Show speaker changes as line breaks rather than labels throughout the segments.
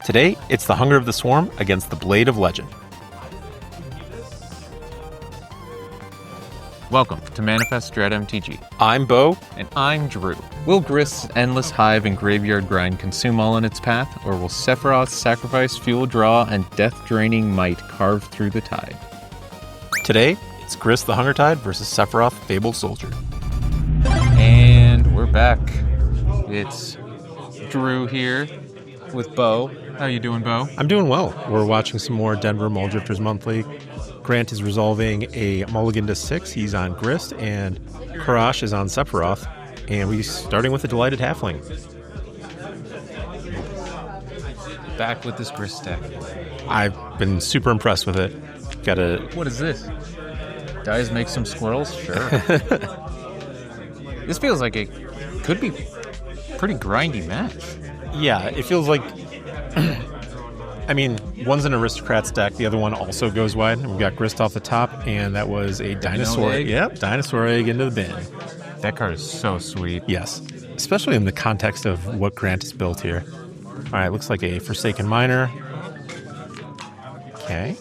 Today, it's the Hunger of the Swarm against the Blade of Legend.
Welcome to Manifest Dread MTG.
I'm Bo.
And I'm Drew. Will Grist's endless Hive and graveyard grind consume all in its path, or will Sephiroth's sacrifice, fuel draw, and death-draining might carve through the tide?
Today, it's Grist the Hungertide versus Sephiroth Fabled Soldier.
And we're back. It's Drew here with Bo. How you doing, Bo?
I'm doing well. We're watching some more Denver Mulldrifters Monthly. Grant is resolving a mulligan to 6. He's on Grist, and Karash is on Sephiroth. And we're starting with a Delighted Halfling.
Back with this Grist deck.
I've been super impressed with it.
What is this? Dice make some squirrels? Sure. This feels like it could be a pretty grindy match.
Yeah, it feels like... I mean, one's an Aristocrats deck, the other one also goes wide. We've got Grist off the top, and that was a Dinosaur Egg. Yep, Dinosaur Egg into the bin.
That card is so sweet.
Yes, especially in the context of what Grant has built here. All right, looks like a Forsaken Miner. Okay.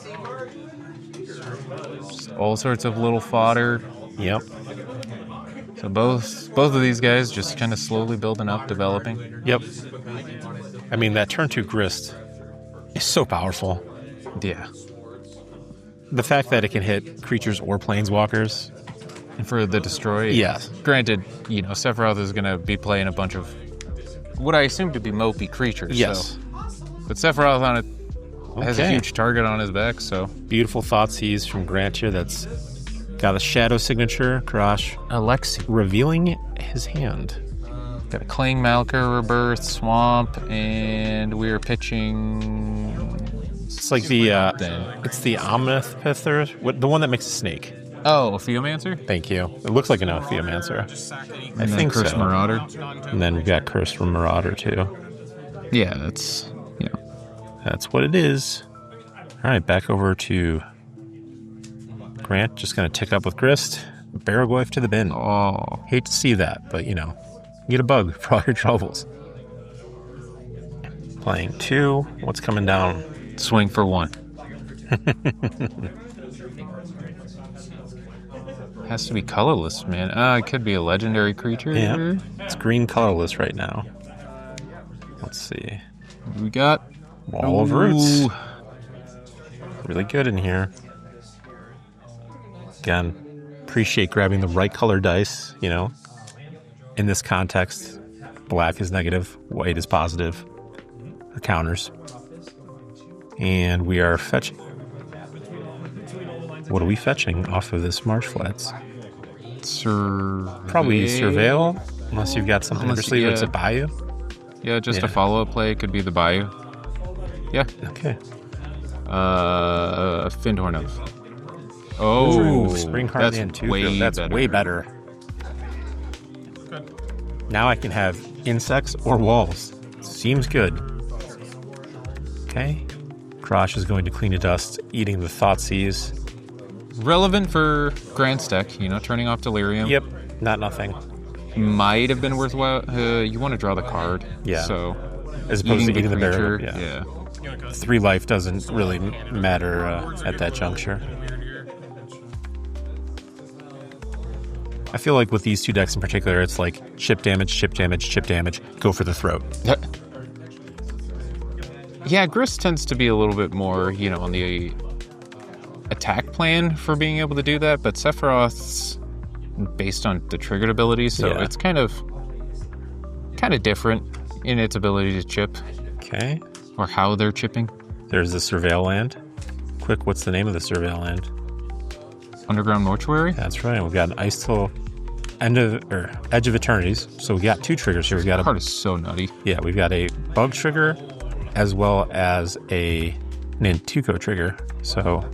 Just all sorts of little fodder.
Yep.
So both of these guys just kind of slowly building up, developing.
Yep. I mean, that turn 2 Grist is so powerful.
Yeah.
The fact that it can hit creatures or planeswalkers.
And for the destroy,
yes.
Granted, Sephiroth is going to be playing a bunch of what I assume to be mopey creatures.
Yes.
So. But Sephiroth on it has a huge target on his back, so.
Beautiful Thoughtseize from Grant here. That's got a shadow signature. Karash
Alexi.
Revealing his hand.
Got a Clang Malker, Rebirth, Swamp, and we're pitching...
It's like it's the Omnith Pither, the one that makes a snake.
Oh, a Theomancer?
Thank you. It looks like an Theomancer.
I think Cursed
so.
Marauder.
And then we've got Cursed Marauder too.
Yeah, that's
what it is. All right, back over to Grant. Just going to tick up with Grist. Barrowglyph to the bin.
Oh.
Hate to see that, but get a bug for all your troubles. Playing 2. What's coming down?
Swing for 1. Has to be colorless, man. It could be a legendary creature.
Yeah, it's green colorless right now. Let's see.
We got
Wall of Roots. Really good in here. Again, appreciate grabbing the right color dice, In this context, black is negative, white is positive. The counters. And we are fetching. What are we fetching off of this Marsh Flats? Probably Surveil, unless you've got something in your sleeve. It's a Bayou.
Yeah, just a follow-up play. Could be the Bayou. Yeah.
Okay.
Findhorn of. Oh,
Spring Heartland 2. That's way better. Now I can have insects or walls. Seems good. Okay. Karash is going to clean to dust, eating the Thoughtseize.
Relevant for Grant's deck, turning off Delirium.
Yep, not nothing.
Might have been worthwhile. You want to draw the card.
Yeah.
So,
as opposed to eating the
creature.
barrel.
Yeah.
3 life doesn't really matter at that juncture. I feel like with these 2 decks in particular, it's like chip damage, chip damage, chip damage. Go for the throat.
Yeah, Grist tends to be a little bit more, on the attack plan for being able to do that, but Sephiroth's based on the triggered abilities, so it's kind of different in its ability to chip.
Okay.
Or how they're chipping.
There's the Surveil land. Quick, what's the name of the Surveil land?
Underground Mortuary?
That's right. We've got an Ice Till Edge of Eternities. So we got 2 triggers here.
That card is so nutty.
Yeah, we've got a bug trigger as well as a Nantuko trigger. So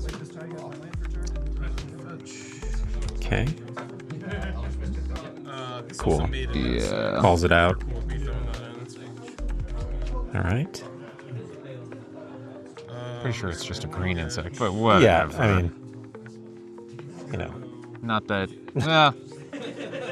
okay. Cool.
Yeah.
Calls it out. All right.
Pretty sure it's just a green insect, but whatever.
Yeah, I mean,
Not that. Well,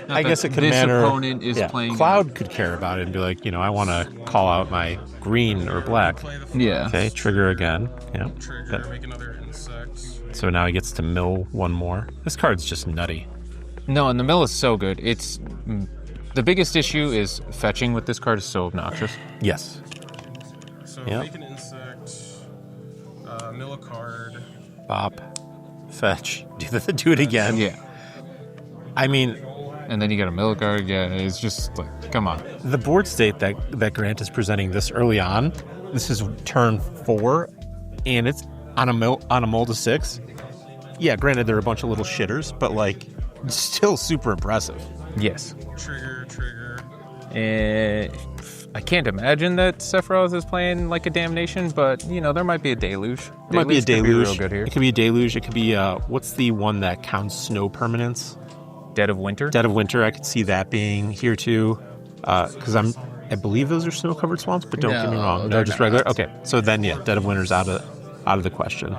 I guess it could
this
matter.
opponent is playing.
Cloud could care about it and be like, I want to call out my green or black.
Yeah.
Okay, trigger again. Yeah.
Trigger, make another insect.
So now he gets to mill one more. This card's just nutty.
No, and the mill is so good. It's the biggest issue is fetching with this card is so obnoxious.
Yes.
So
Yep.
make an insect, mill a card.
Bop. Fetch. Do it again.
Yeah.
I mean,
And then you got a mill card. Yeah, it's just like, come on.
the board state that Grant is presenting this early on, this is turn 4, and it's on a mold of 6. Yeah, granted, they're a bunch of little shitters, but like, still super impressive.
Yes.
Trigger.
I can't imagine that Sephiroth is playing like a damnation, but there might be a deluge.
It might be a deluge.
Could be real good here.
It could be a deluge. It could be what's the one that counts snow permanence?
Dead of Winter.
Dead of Winter. I could see that being here too, because I believe those are snow covered swamps. But don't get me wrong. No,
they're
just
not.
regular. Okay, so then Dead of Winter's out of the question.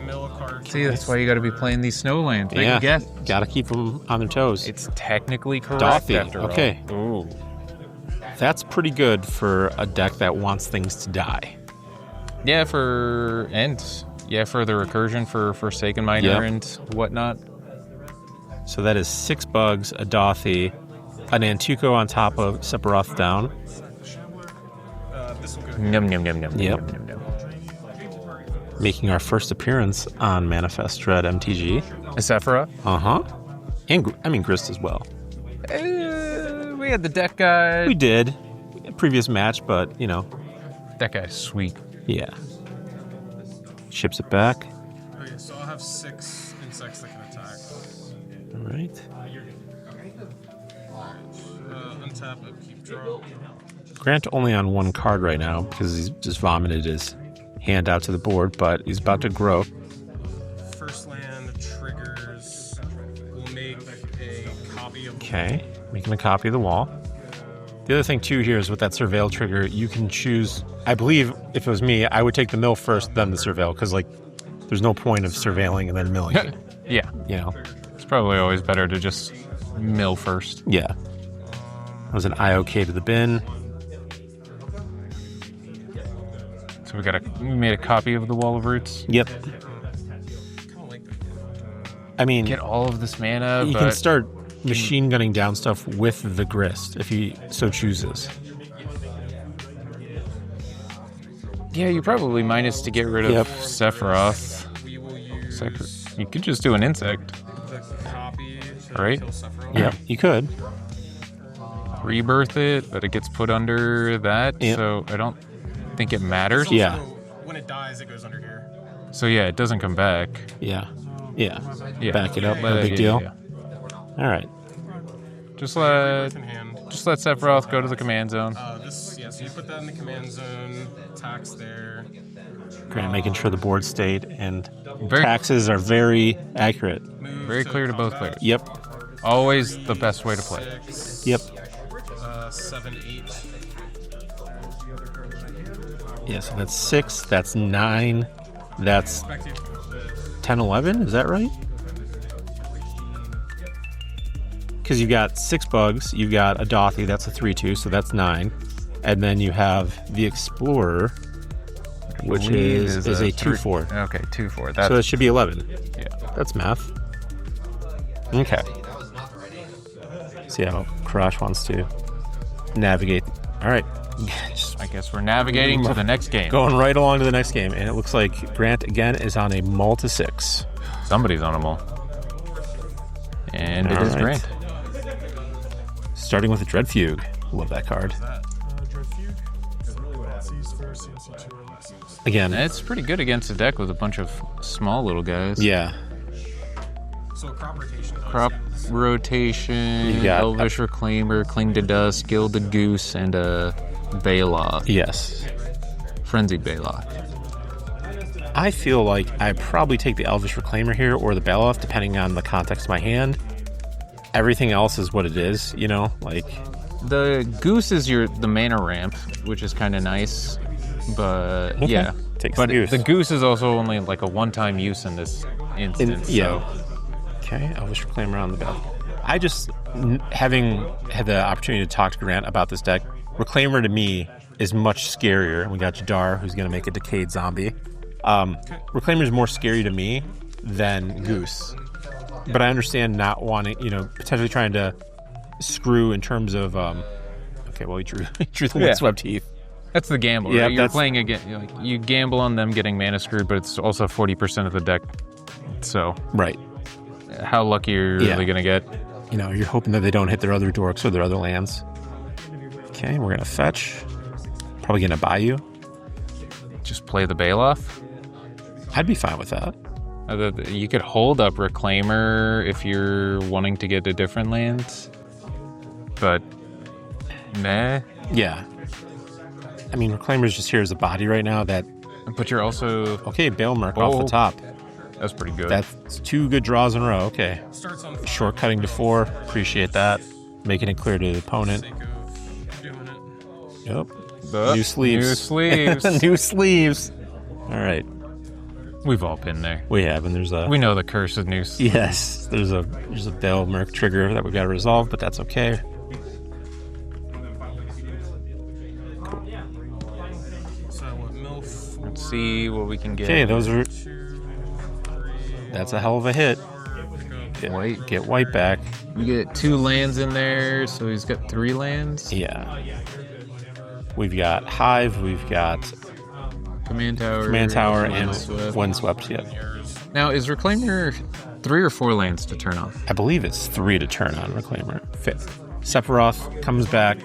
Mill a card.
See, that's why you got to be playing these snowlands. Make a guess.
Gotta keep them on their toes.
It's technically correct.
Dothy.
After all.
Okay.
Ooh.
That's pretty good for a deck that wants things to die.
Yeah, for the recursion for Forsaken Miner
Yep.
and whatnot.
So that is 6 bugs, a Dothy, an Antuco on top of Sephiroth down.
This will go.
Num num num num.
Yep.
Num, num, num.
Making our first appearance on Manifest Dread MTG.
Sephiroth.
And Grist as well.
We had the deck guy.
We did. Previous match, but,
That guy's sweet.
yeah. Ships it back.
Okay, so I'll have 6 insects that can attack.
All right.
Untap, upkeep, draw.
Grant only on 1 card right now because he's just vomited his hand out to the board, but he's about to grow.
First land triggers. We'll make a copy of.
Okay, making a copy of the wall. The other thing too here is with that surveil trigger, you can choose. I believe if it was me, I would take the mill first, then the surveil, because there's no point of surveilling and then milling it.
Yeah. It's probably always better to just mill first.
Yeah. That was an IOK to the bin.
So we made a copy of the Wall of Roots.
Yep. I mean,
Get all of this mana,
you
but
can start machine gunning down stuff with the Grist if he so chooses.
yeah, you probably minus to get rid of
Yep.
Sephiroth.
We will use
You could just do an insect.
the copy to
Right.
kill Sephiroth.
Yep, you could.
Rebirth it, but it gets put under that,
Yep.
so I don't think it matters.
Also,
Yeah.
When it dies, it goes under here.
So yeah, it doesn't come back.
Yeah.
Yeah.
Back it up,
Let
no
it-
big deal.
yeah.
All right.
Just let
In hand.
Sephiroth go to the command zone.
So you put that in the command zone. Tax there.
Grant making sure the board state and
Very-
taxes are very accurate.
Move
Very clear to both
combat.
players.
Yep.
Always the best way to play.
6,
Yep.
7, 8.
Yeah, so that's 6, that's 9, that's
Effective.
10, 11, is that right? Because you've got 6 bugs, you've got a Dothy, that's a 3-2, so that's 9. And then you have the Explorer, which is a 2-4.
Okay, 2-4. That's
So it should be 11.
yeah.
That's math. Okay. See how Crush wants to navigate. All right. Just
I guess we're navigating to the next game.
going right along to the next game. And it looks like Grant, again, is on a Malta 6.
Somebody's on them all. And it
All
is
right.
Grant.
Starting with a Dread Fugue. Love that card. Again,
It's pretty good against a deck with a bunch of small little guys.
yeah.
So a crop rotation.
Crop rotation,
You got-
Elvish Reclaimer, Cling to Dust, Gilded Goose, and a Baloth.
Yes.
Frenzied Baloth.
I feel like I probably take the Elvish Reclaimer here or the Baloth, depending on the context of my hand. Everything else is what it is, like...
The Goose is the mana ramp, which is kind of nice, but
Okay.
yeah.
Takes
But
the Goose.
the Goose is also only like a one-time use in this instance.
Yeah.
So
Okay, Elvish Reclaimer on the Baloth. I just, having had the opportunity to talk to Grant about this deck, Reclaimer to me is much scarier. We got Jadar, who's going to make a Decayed Zombie. Reclaimer is more scary to me than Goose. But I understand not wanting, potentially trying to screw in terms of, okay, well, he drew the Windswept Heath.
That's the gamble, right? You're playing again. You gamble on them getting mana screwed, but it's also 40% of the deck. So,
right.
How lucky are you really going to get?
You're hoping that they don't hit their other dorks or their other lands. Okay, we're going to fetch. Probably going to buy you.
Just play the Bailoff?
I'd be fine with that.
You could hold up Reclaimer if you're wanting to get to different lands. But, meh.
Yeah. I mean, Reclaimer's just here as a body right now.
But you're also...
Okay, Bailmerk off the top.
That's pretty good.
That's 2 good draws in a row. Okay. Shortcutting to 4. Appreciate that. Making it clear to the opponent. Yep. New sleeves.
New sleeves.
New sleeves. All right.
We've all been there.
We have, and there's a...
We know the curse of new sleeves.
Yes. There's a Bailmerk trigger that we've got to resolve, but that's okay.
Let's see what we can get.
Okay, those are... That's a hell of a hit. Get white back.
You get 2 lands in there, so he's got 3 lands.
Yeah. We've got Hive, we've got
Command Tower,
and Windswept. Yeah.
Now, is Reclaimer 3 or 4 lands to turn on?
I believe it's 3 to turn on Reclaimer. Sephiroth comes back.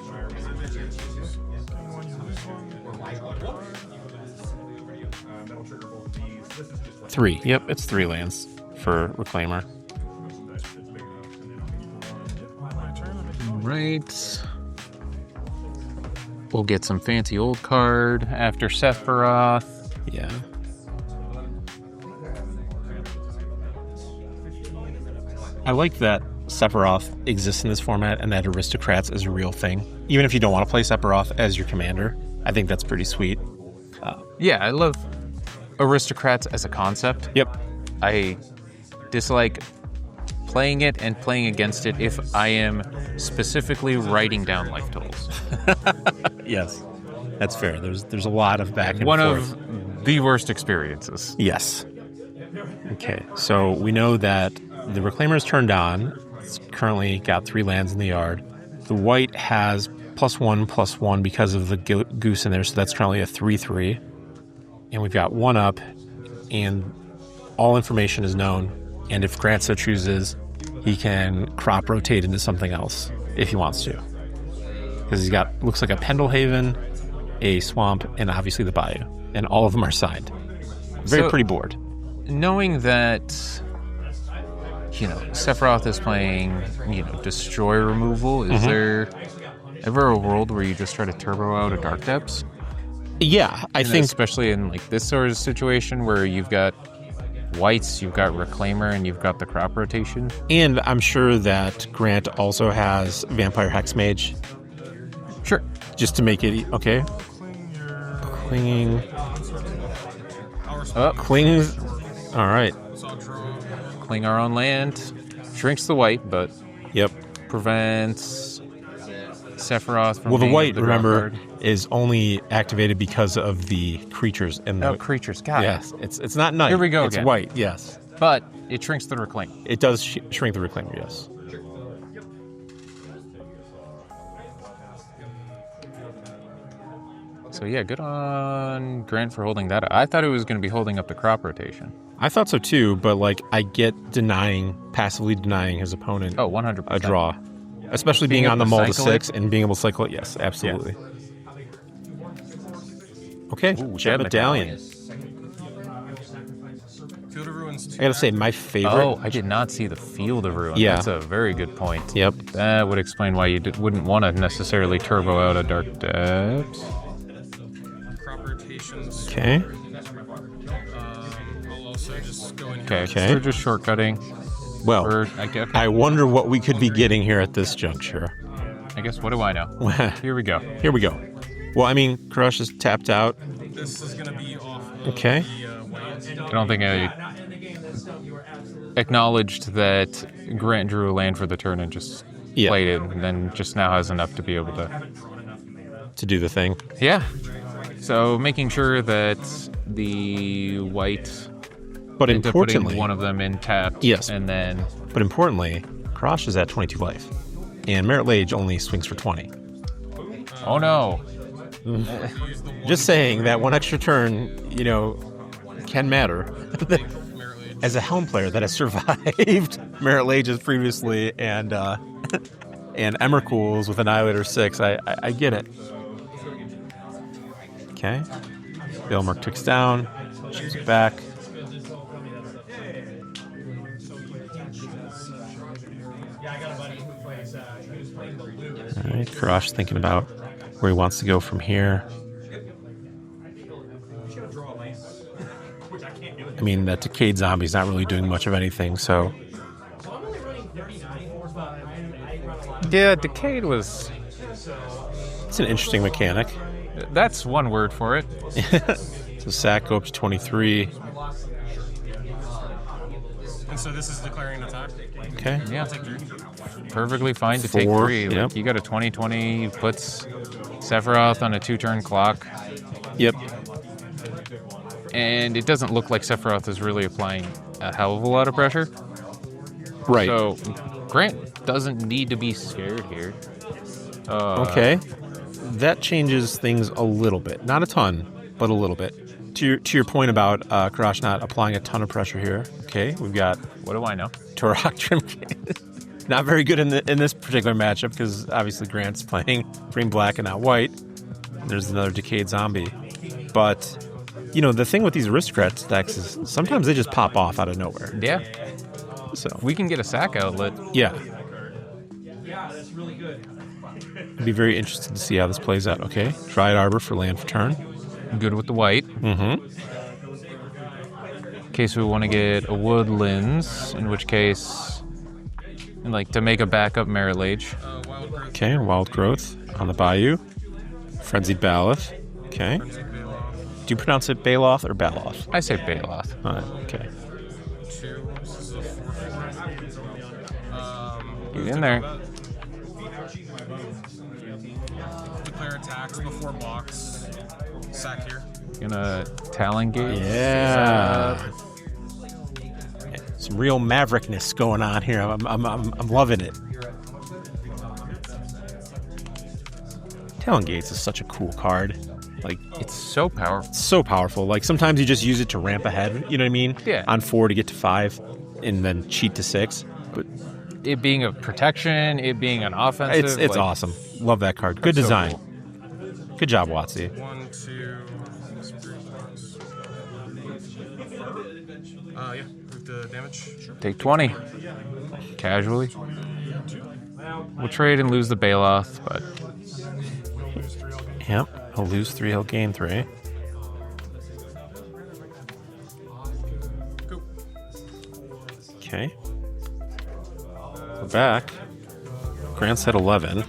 Three. Yep, it's 3 lands for Reclaimer.
Right. We'll get some fancy old card after Sephiroth.
Yeah. I like that Sephiroth exists in this format and that Aristocrats is a real thing. Even if you don't want to play Sephiroth as your commander, I think that's pretty sweet.
Yeah, I love Aristocrats as a concept.
Yep.
I dislike playing it and playing against it if I am specifically writing down life totals.
Yes, that's fair. There's a lot of back and
forth. One
of
the worst experiences.
Yes. Okay, so we know that the Reclaimer is turned on. It's currently got 3 lands in the yard. The white has +1/+1 because of the goose in there, so that's currently a 3/3. And we've got 1 up, and all information is known. And if Grant so chooses, he can crop rotate into something else if he wants to. Because he's got, looks like a Pendlehaven, a Swamp, and obviously the Bayou. And all of them are signed. Very pretty board.
Knowing that, Sephiroth is playing, destroy removal, is there ever a world where you just try to turbo out a Dark Depths?
Yeah, I think...
Especially in this sort of situation where you've got whites, you've got Reclaimer, and you've got the crop rotation.
And I'm sure that Grant also has Vampire Hexmage.
Sure.
Just to make it... Okay. Clinging... Clings... All right.
Cling our own land. Shrinks the white, but...
Yep.
Prevents Sephiroth from...
Well, the white,
the
remember, is only activated because of the creatures.
Creatures. God.
Yes. It's not night.
Here we go
It's
again.
white, yes.
But it shrinks the Reclaim.
It does shrink the Reclaimer, yes.
So yeah, good on Grant for holding that up. I thought it was going to be holding up the crop rotation.
I thought so too, but I get passively denying his opponent
100%.
a draw. Especially being on the mull to 6 and being able to cycle it. Yes, absolutely. Yeah. Okay, Jet Medallion.
Field of Ruins.
I gotta say, my favorite...
Oh, I did not see the Field of Ruin.
Yeah.
That's a very good point.
Yep.
That would explain why you wouldn't want to necessarily turbo out a Dark Depths.
Okay.
I'll also just go in here.
Okay, so we're just shortcutting.
Well, I wonder what we could be getting here at this juncture.
I guess, what do I know? Here we go.
Here we go. Well, I mean, Crush is tapped out.
This is going to be off of
Okay.
the white.
I don't think acknowledged that Grant drew a land for the turn and just played it, and then just now has enough to be able
to do the thing.
Yeah. So making sure that the white,
but importantly,
putting one of them in tapped.
Yes.
And then,
but importantly, Karash is at 22 life, and Merit Lage only swings for 20.
Oh no!
Just saying that one extra turn, can matter. As a Helm player that has survived Merit Lages previously and Emrakul's with Annihilator 6, I get it. Okay. Bailmark ticks down, ships it back. Alright, Karash thinking about where he wants to go from here. I mean, that Decayed Zombie's not really doing much of anything, so...
Yeah, Decayed was...
It's an interesting mechanic.
That's one word for it.
So sack, go up to 23.
And so this is declaring an attack?
Okay.
Yeah. Perfectly fine to take 3. Like, you got a 20/20, puts Sephiroth on a 2-turn clock.
Yep.
And it doesn't look like Sephiroth is really applying a hell of a lot of pressure.
Right.
So Grant doesn't need to be scared here.
Okay. That changes things a little bit. Not a ton, but a little bit. To your point about Karash not applying a ton of pressure here. Okay, we've got...
What do I know?
Turok Trimkit. Not very good in this particular matchup because obviously Grant's playing green, black, and not white. There's another Decayed Zombie. But... the thing with these Aristocrats decks is sometimes they just pop off out of nowhere.
Yeah.
So
we can get a sack outlet.
Yeah. I'd be very interested to see how this plays out. Okay. Dryad Arbor for land for turn.
Good with the white.
Mm-hmm.
In case we want to get a Woodlands, in which case, to make a backup Merit Lage.
Okay. Wild Growth on the Bayou. Frenzied Baloth. Okay. Do you pronounce it Baloth or Baloth?
I say Baloth.
Okay.
Get in there.
Declare attacks before blocks. Sack here.
Gonna Talon Gate.
Yeah. Some real maverickness going on here. I'm loving it. Talon Gates is such a cool card.
It's so powerful.
So powerful. Sometimes you just use it to ramp ahead, you know what I mean?
Yeah.
On 4 to get to 5 and then cheat to 6. But
it being a protection, it being an offensive.
It's awesome. Love that card. Good design.
So cool.
Good job, Watsy.
1, 2, 3. Yeah, move the damage.
Take 20. Casually. We'll trade and lose the Baloth, but...
Yep. He'll lose 3, he'll gain 3. Okay. We're back. Grant's at 11.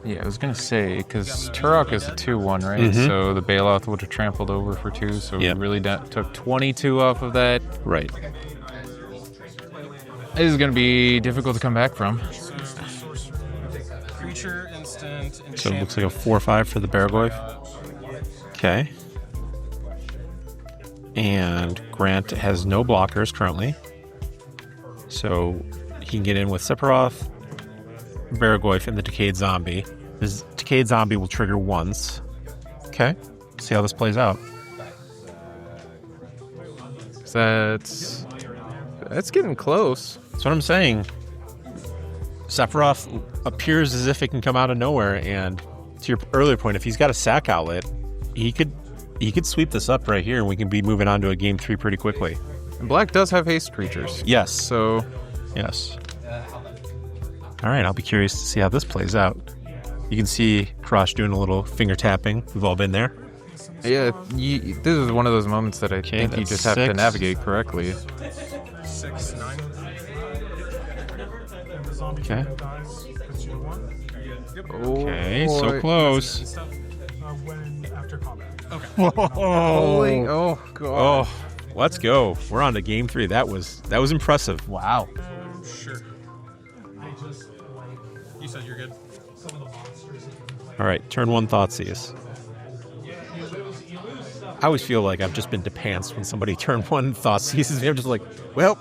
Yeah, I was going to say, because Turok is a 2-1, right?
Mm-hmm.
So the Baloth would have trampled over for 2, so
Yep.
we really took 22 off of that.
Right.
This is going to be difficult to come back from.
Creature, instant, enchantment.
So it looks like a 4/5 for the Baraglyph. Okay. And Grant has no blockers currently. So he can get in with Sephiroth, Baraglyph, and the Decayed Zombie. This Decayed Zombie will trigger once. Okay. See how this plays out.
That's getting close.
That's what I'm saying. Sephiroth appears as if it can come out of nowhere, and to your earlier point, if he's got a sack outlet, he could sweep this up right here, and we can be moving on to a game 3 pretty quickly.
And black does have haste creatures.
Yes.
So,
yes. All right, I'll be curious to see how this plays out. You can see Karash doing a little finger tapping. We've all been there.
yeah, this is one of those moments that I think you
that's
just have to
6.
navigate correctly.
6, 9.
Okay.
Yep.
Okay, so close.
When after combat. Okay.
Whoa.
Holy, oh, God.
Oh, Let's go. We're on to game 3. That was impressive.
Wow.
Sure. You said you're good.
All right, turn 1 Thoughtseize. I always feel like I've just been depanced when somebody turn 1 Thoughtseizes me. I'm just like, well,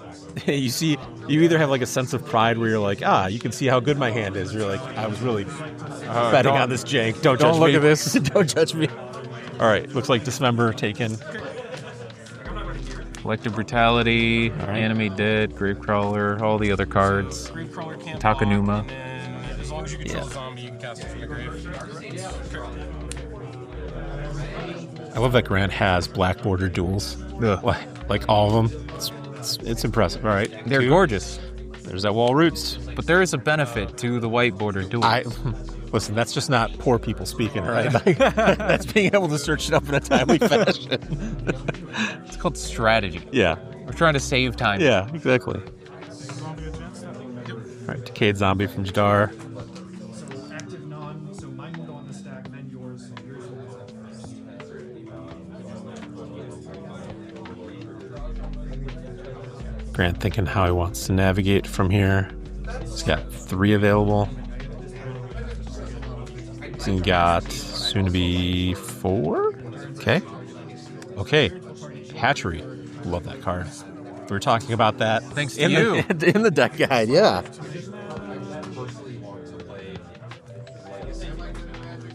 you see, you either have like a sense of pride where you're like, you can see how good my hand is. You're like, I was really betting on this jank. Don't judge me.
Don't look at this.
Don't judge me. All right, looks like Dismember taken.
Collective Brutality, Animate Dead, Gravecrawler, all the other cards.
Gravecrawler can't
Takanuma.
block, and then as long as you control zombie, you can cast it from the grave.
I love that Grant has black border duels. Like all of them. It's impressive. All right.
They're
2.
gorgeous.
There's that wall roots.
But there is a benefit to the white border duel.
Listen, that's just not poor people speaking, right? That's being able to search it up in a timely fashion.
It's called strategy.
Yeah.
We're trying to save time.
Yeah, exactly. All right, Decayed Zombie from Jadar.
Active non, so mine will go on the stack, then yours.
Grant thinking how he wants to navigate from here. He's got 3 available. He's got soon to be 4. Okay. Hatchery. Love that card. We were talking about that.
Thanks to
in
you.
In the deck guide, yeah.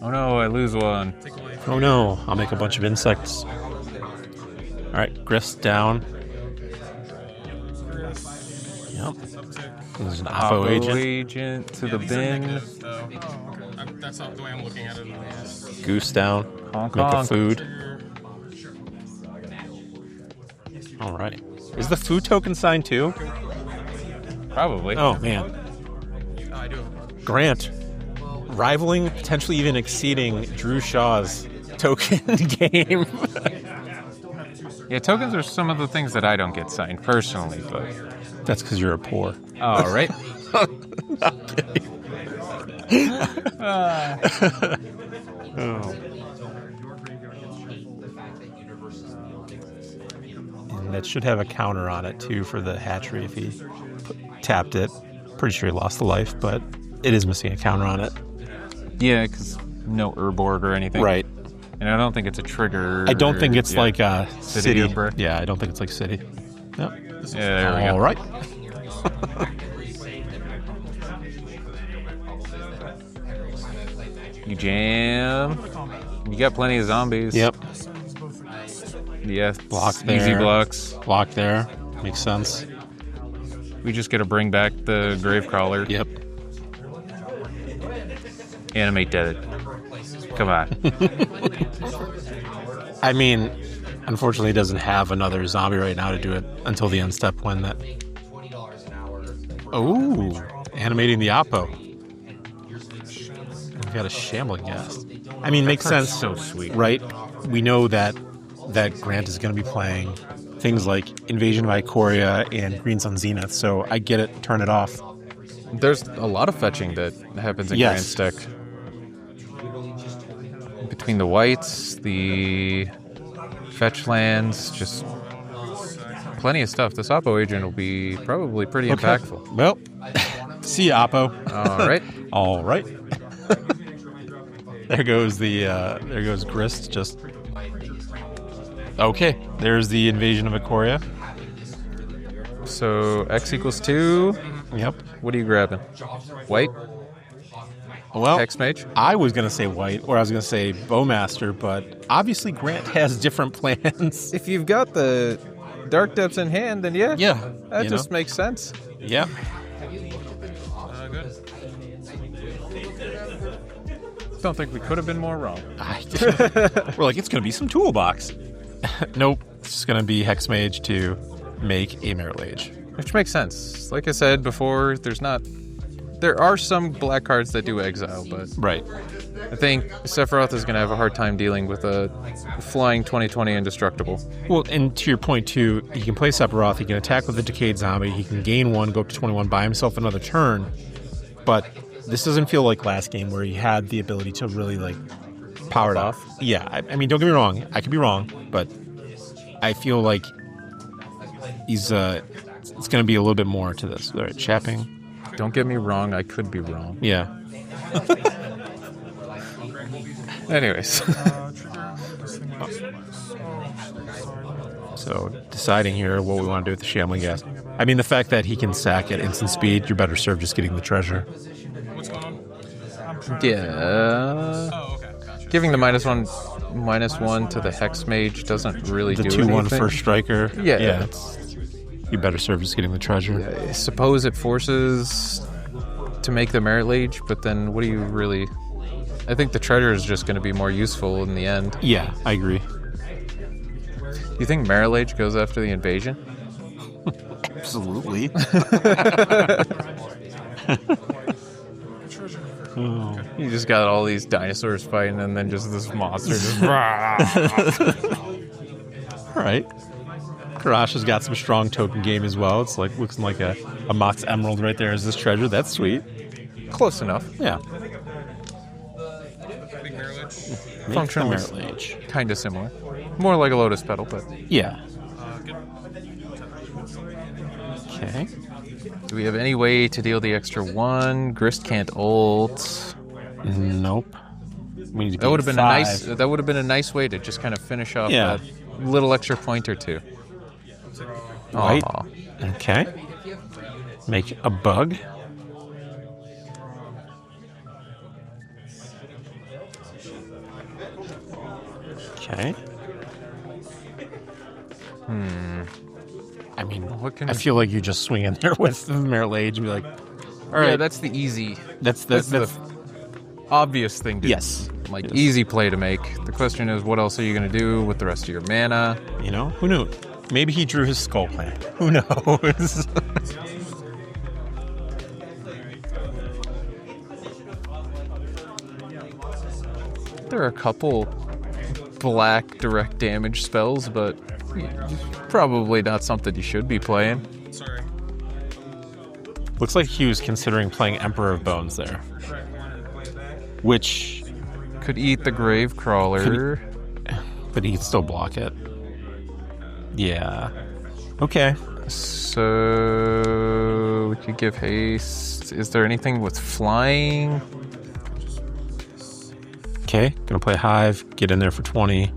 Oh no, I lose one.
Oh no, I'll make a bunch of insects. All right, Grist down. Yep. There's an Oppo agent.
To the bin.
That's not the way I'm looking at it.
Goose down.
Honk,
Make a
honk.
food. All right. Is the food token signed too?
Probably.
Oh man,
I do.
Grant, rivaling, potentially even exceeding Drew Shaw's token game.
Yeah, tokens are some of the things that I don't get signed personally, but...
That's because you're a poor.
All right.
Not kidding. Oh. And that should have a counter on it too for the hatchery if he tapped it. Pretty sure he lost the life, but it is missing a counter on it.
Yeah, because no Urborg or anything.
Right.
And I don't think it's a trigger.
I don't think it's like a city.
Or
Yeah, I don't think it's like city. Yep.
Yeah, there we go.
All right.
You jam. You got plenty of zombies.
Yep.
Yeah.
Block there.
Easy blocks.
Block there. Makes sense.
We just got to bring back the Gravecrawler.
Yep.
Animate Dead. Come on.
I mean, unfortunately, it doesn't have another zombie right now to do it until the end step when that. Oh, animating the Oppo. We've got a shambling guest. I mean, makes sense.
So sweet.
Right? We know that Grant is going to be playing things like Invasion of Ikoria and Green Sun Zenith, so I get it. Turn it off.
There's a lot of fetching that happens in
Yes.
Grand Stick. Between the whites, the fetch lands, just plenty of stuff. This Oppo agent will be probably pretty impactful.
Well, see ya, Oppo.
All right.
All right. There goes Grist. Just okay. There's the Invasion of Ikoria.
So X equals 2.
Yep.
What are you grabbing? White?
Well,
Hex Mage?
I was gonna say white, or I was gonna say Bowmaster, but obviously Grant has different plans.
If you've got the Dark Depths in hand, then yeah.
Yeah,
That
you
just
know.
makes sense.
Yeah.
Good.
Don't think we could have been more wrong.
We're like, it's gonna be some toolbox. Nope. It's just gonna be Hex Mage to make a Mirror Lage.
Which makes sense. Like I said before, there are some black cards that do exile, but
Right.
I think Sephiroth is going to have a hard time dealing with a flying 2020 indestructible.
Well, and to your point too, he can play Sephiroth, he can attack with the Decayed Zombie, he can gain 1, go up to 21, buy himself another turn. But this doesn't feel like last game where he had the ability to really like
Powered off.
Yeah, I mean, don't get me wrong, I could be wrong, but I feel like He's it's going to be a little bit more to this. All right, chapping.
Don't get me wrong, I could be wrong.
Yeah.
Anyways.
So deciding here what we want to do with the shambling gas. I mean, the fact that he can sack at instant speed, you're better served just getting the treasure.
What's going on?
Yeah.
Oh, okay. Gotcha.
Giving the -1 to the Hex Mage doesn't really
The
do
2-1
anything.
first striker.
Yeah.
You better serve just getting the treasure.
I suppose it forces to make the Merit Lage, but then what do you really... I think the treasure is just going to be more useful in the end.
Yeah, I agree.
You think Merit Lage goes after the invasion?
Absolutely.
You just got all these dinosaurs fighting and then just this monster just...
All right. Karash has got some strong token game as well. It's like looking like a Mox Emerald right there as this treasure. That's sweet.
Close enough.
Yeah.
Big Mirror
Functional
Merit Lage.
kind of similar. More like a Lotus Petal, but...
Yeah.
Good.
Okay.
Do we have any way to deal the extra 1? Grist can't ult.
Nope. We need to
That would have been
5.
That would have been a nice way to just kind of finish off
Yeah.
that little extra point or two.
Right.
Aw.
Okay. Make a bug. Okay. I mean,
What can
I feel like you just swing in there with the Merit Lage and be like, all right,
Yeah, that's the easy.
that's
the obvious thing to
yes.
like
Yes.
easy play to make. The question is, what else are you going to do with the rest of your mana?
You know, who knew? Maybe he drew his skull plan. Who knows?
There are a couple black direct damage spells, but probably not something you should be playing.
Sorry.
Looks like he was considering playing Emperor of Bones there, which,
Could eat the Grave Crawler.
but he could still block it. Yeah. Okay.
So we could give haste. Is there anything with flying?
Okay. Gonna play Hive. Get in there for 20.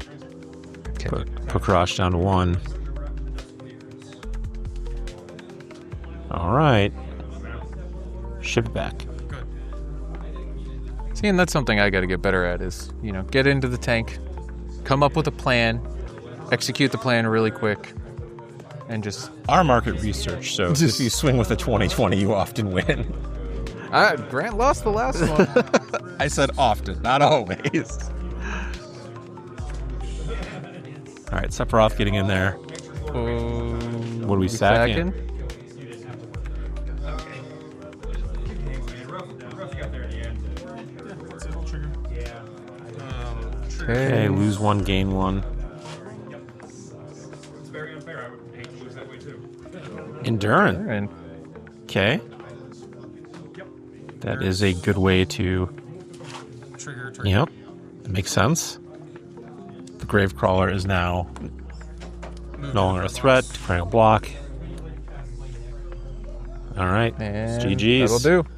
Okay.
Put Karash down to 1. All right. Ship it back.
See, and that's something I got to get better at is, get into the tank, come up with a plan, execute the plan really quick, and just...
Our market research. So if you swing with a 20-20, you often win.
Grant lost the last one.
I said often, not always. All right, Sephiroth getting in there. What are we sacking? Okay, lose 1, gain 1.
It's very unfair. I would hate to lose that way too.
Endurance.
And
Okay. That is a good way to...
Trigger.
Yep, that makes sense. The Grave Crawler is now no longer a threat, declaring a block. All right,
and
GG's.
that'll do.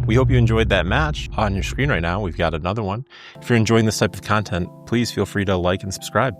We hope you enjoyed that match. On your screen right now, we've got another one. If you're enjoying this type of content, please feel free to like and subscribe.